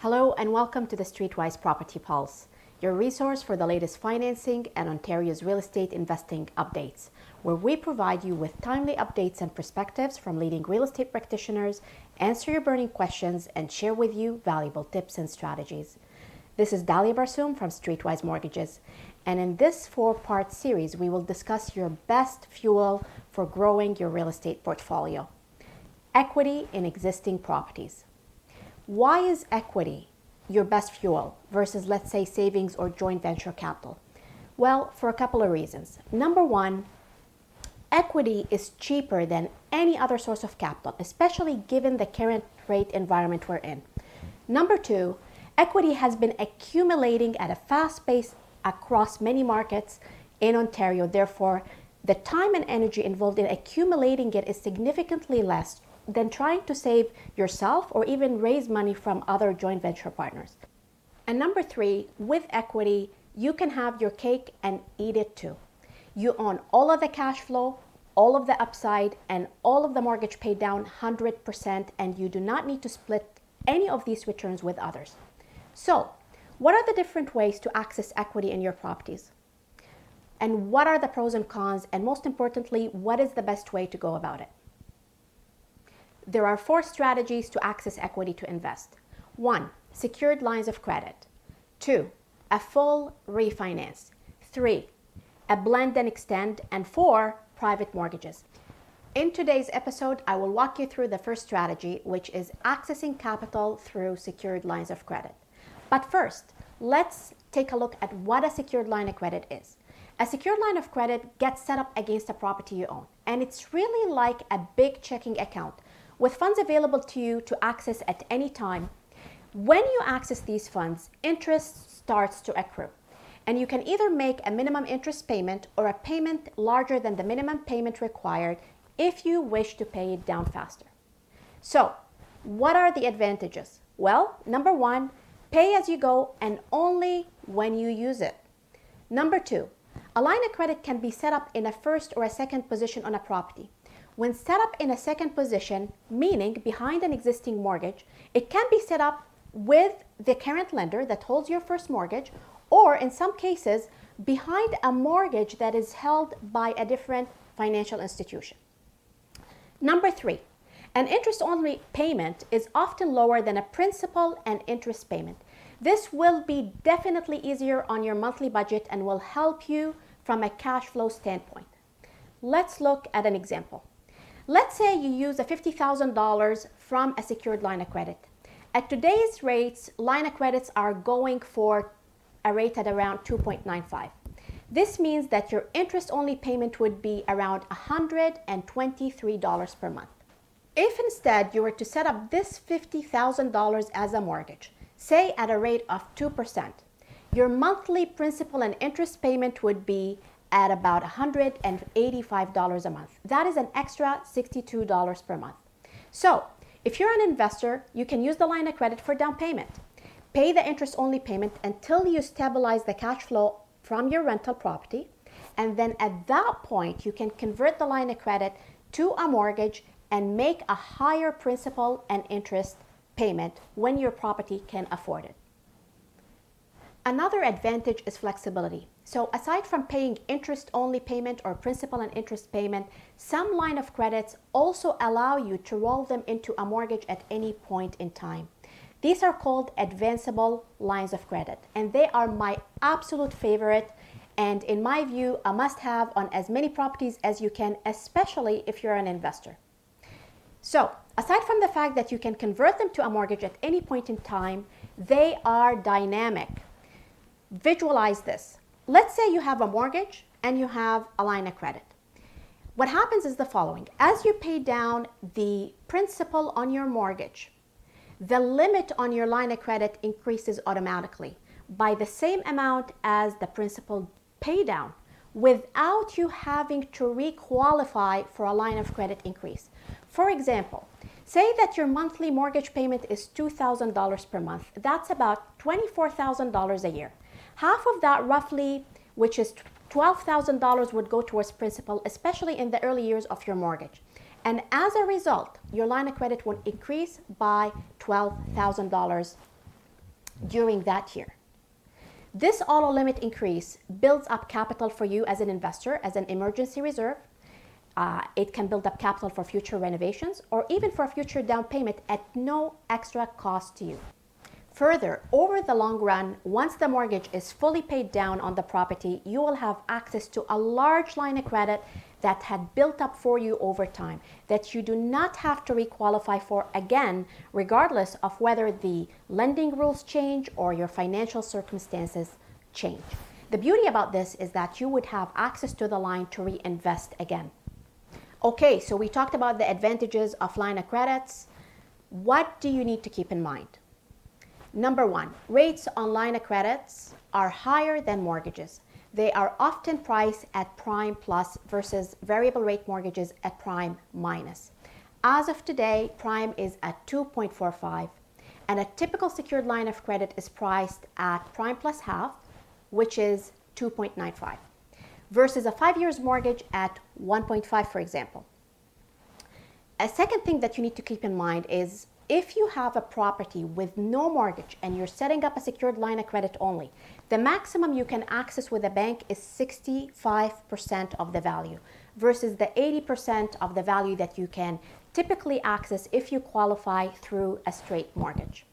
Hello and welcome to the Streetwise Property Pulse, your resource for the latest financing and Ontario's real estate investing updates, where we provide you with timely updates and perspectives from leading real estate practitioners, answer your burning questions, and share with you valuable tips and strategies. This is Dalia Barsoum from Streetwise Mortgages, and in this four-part series, we will discuss your best fuel for growing your real estate portfolio: equity in existing properties. Why is equity your best fuel versus, let's say, savings or joint venture capital? Well, for a couple of reasons. Number one, equity is cheaper than any other source of capital, especially given the current rate environment we're in. Number two, equity has been accumulating at a fast pace across many markets in Ontario. Therefore, the time and energy involved in accumulating it is significantly less than trying to save yourself or even raise money from other joint venture partners. And number three, with equity, you can have your cake and eat it too. You own all of the cash flow, all of the upside, and all of the mortgage paid down 100%, and you do not need to split any of these returns with others. So, what are the different ways to access equity in your properties? And what are the pros and cons? And most importantly, what is the best way to go about it? There are four strategies to access equity to invest. 1. Secured lines of credit. 2. A full refinance. 3. A blend and extend. And 4. Private mortgages. In today's episode, I will walk you through the first strategy, which is accessing capital through secured lines of credit. But first, let's take a look at what a secured line of credit is. A secured line of credit gets set up against a property you own, and it's really like a big checking account with funds available to you to access at any time. When you access these funds, interest starts to accrue, and you can either make a minimum interest payment or a payment larger than the minimum payment required if you wish to pay it down faster. So, what are the advantages? Well, number one, pay as you go and only when you use it. Number two, a line of credit can be set up in a first or a second position on a property. When set up in a second position, meaning behind an existing mortgage, it can be set up with the current lender that holds your first mortgage, or in some cases, behind a mortgage that is held by a different financial institution. Number three, an interest-only payment is often lower than a principal and interest payment. This will be definitely easier on your monthly budget and will help you from a cash flow standpoint. Let's look at an example. Let's say you use a $50,000 from a secured line of credit. At today's rates, line of credits are going for a rate at around 2.95. This means that your interest-only payment would be around $123 per month. If instead you were to set up this $50,000 as a mortgage, say at a rate of 2%, your monthly principal and interest payment would be at about $185 a month. That is an extra $62 per month. So, if you're an investor, you can use the line of credit for down payment. Pay the interest-only payment until you stabilize the cash flow from your rental property, and then at that point, you can convert the line of credit to a mortgage and make a higher principal and interest payment when your property can afford it. Another advantage is flexibility. So aside from paying interest-only payment or principal and interest payment, some line of credits also allow you to roll them into a mortgage at any point in time. These are called advanceable lines of credit, and they are my absolute favorite, and in my view, a must-have on as many properties as you can, especially if you're an investor. So, aside from the fact that you can convert them to a mortgage at any point in time, they are dynamic. Visualize this. Let's say you have a mortgage and you have a line of credit. What happens is the following. As you pay down the principal on your mortgage, the limit on your line of credit increases automatically by the same amount as the principal pay down without you having to re-qualify for a line of credit increase. For example, say that your monthly mortgage payment is $2,000 per month. That's about $24,000 a year. Half of that roughly, which is $12,000, would go towards principal, especially in the early years of your mortgage. And as a result, your line of credit will increase by $12,000 during that year. This auto limit increase builds up capital for you as an investor, as an emergency reserve. It can build up capital for future renovations or even for a future down payment at no extra cost to you. Further, over the long run, once the mortgage is fully paid down on the property, you will have access to a large line of credit that had built up for you over time, that you do not have to requalify for again, regardless of whether the lending rules change or your financial circumstances change. The beauty about this is that you would have access to the line to reinvest again. Okay, so we talked about the advantages of line of credits. What do you need to keep in mind? Number one, rates on line of credits are higher than mortgages. They are often priced at prime plus versus variable rate mortgages at prime minus. As of today, prime is at 2.45 and a typical secured line of credit is priced at prime plus half, which is 2.95 versus a 5 years mortgage at 1.5, for example. A second thing that you need to keep in mind is if you have a property with no mortgage and you're setting up a secured line of credit only, the maximum you can access with a bank is 65% of the value versus the 80% of the value that you can typically access if you qualify through a straight mortgage.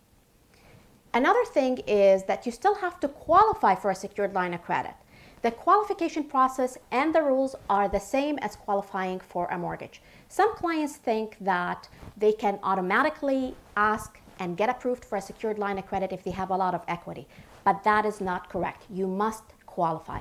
Another thing is that you still have to qualify for a secured line of credit. The qualification process and the rules are the same as qualifying for a mortgage. Some clients think that they can automatically ask and get approved for a secured line of credit if they have a lot of equity, but that is not correct. You must qualify.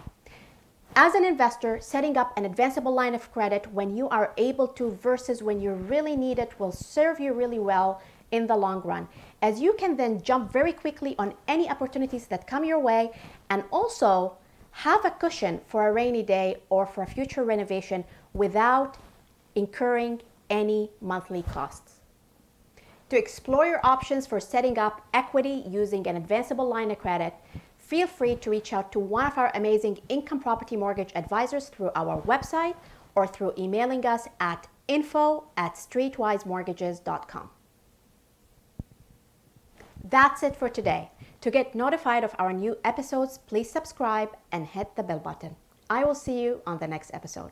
As an investor, setting up an advanceable line of credit when you are able to versus when you really need it will serve you really well in the long run, as you can then jump very quickly on any opportunities that come your way and also have a cushion for a rainy day or for a future renovation without incurring any monthly costs. To explore your options for setting up equity using an advanceable line of credit, feel free to reach out to one of our amazing income property mortgage advisors through our website or through emailing us at info@streetwisemortgages.com. That's it for today. To get notified of our new episodes, please subscribe and hit the bell button. I will see you on the next episode.